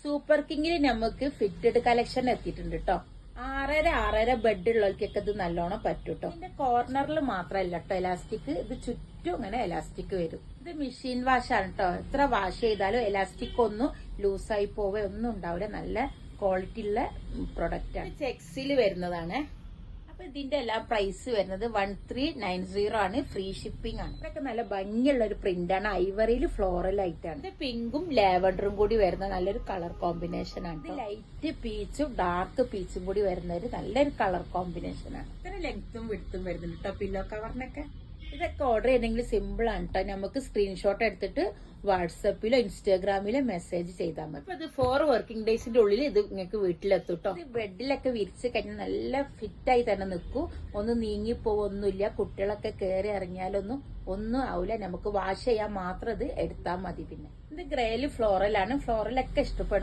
Super കിങ്ങിൽ നമുക്ക് fitted collection എത്തിയിട്ടുണ്ട് കേട്ടോ. 6.5 ബെഡ് ഉള്ളവർക്കൊക്കെ ഇത് നല്ലോണം പറ്റും കേട്ടോ. ഇതിന്റെ കോർണറിൽ മാത്രമല്ല കേട്ടോ എലാസ്റ്റിക്, ഇത് ചുറ്റും ഇങ്ങനെ എലാസ്റ്റിക് വരും. ഇത് മെഷീൻ വാഷ് ആണ് കേട്ടോ. എത്ര വാഷ് ചെയ്താലും എലാസ്റ്റിക് ഒന്നും ലൂസായി പോവേ ഒന്നും ഉണ്ടാവില്ല. നല്ല ക്വാളിറ്റി ഉള്ള പ്രൊഡക്റ്റ് ആണ്. ചെക്സിൽ വരുന്നതാണ്. അപ്പൊ ഇതിന്റെ എല്ലാ പ്രൈസ് വരുന്നത് 1390 ആണ്. ഫ്രീ ഷിപ്പിംഗ് ആണ്. ഇതൊക്കെ നല്ല ഭംഗിയുള്ള ഒരു പ്രിന്റ് ആണ്. ഐവറിയിൽ ഫ്ലോറൽ ആയിട്ടാണ്. ഇത് പിങ്കും ലാവൻഡറും കൂടി വരുന്ന നല്ലൊരു കളർ കോമ്പിനേഷൻ ആണ്. ഇത് ലൈറ്റ് പീച്ചും ഡാർക്ക് പീച്ചും കൂടി വരുന്ന ഒരു നല്ലൊരു കളർ കോമ്പിനേഷൻ ആണ്. ഇത്ര ലെങ്ത്തും വിഡ്ത്തും വരുന്നുണ്ട് കേട്ടോ പില്ലോ കവറിനൊക്കെ. ഇതൊക്കെ ഓർഡർ ചെയ്യണമെങ്കിൽ സിമ്പിൾ ആണ് കേട്ടോ. നമുക്ക് സ്ക്രീൻഷോട്ട് എടുത്തിട്ട് വാട്സപ്പിലോ ഇൻസ്റ്റാഗ്രാമിലോ മെസ്സേജ് ചെയ്താൽ മതി. അപ്പൊ ഇത് 4 വർക്കിംഗ് ഡേയ്സിന്റെ ഉള്ളിൽ ഇത് നിങ്ങൾക്ക് വീട്ടിലെത്തും കേട്ടോ. ബെഡിലൊക്കെ വിരിച്ച് കഴിഞ്ഞാൽ നല്ല ഫിറ്റായി തന്നെ നിൽക്കും. ഒന്നും നീങ്ങിപ്പോവൊന്നുമില്ല. കുട്ടികളൊക്കെ കയറി ഇറങ്ങിയാലൊന്നും ഒന്നും ആവില്ല. നമുക്ക് വാഷ് ചെയ്യാൻ മാത്രം ഇത് എടുത്താൽ മതി. പിന്നെ ഇത് ഗ്രേയിൽ ഫ്ലോറലാണ്. ഫ്ലോറലൊക്കെ ഇഷ്ടപ്പെടും.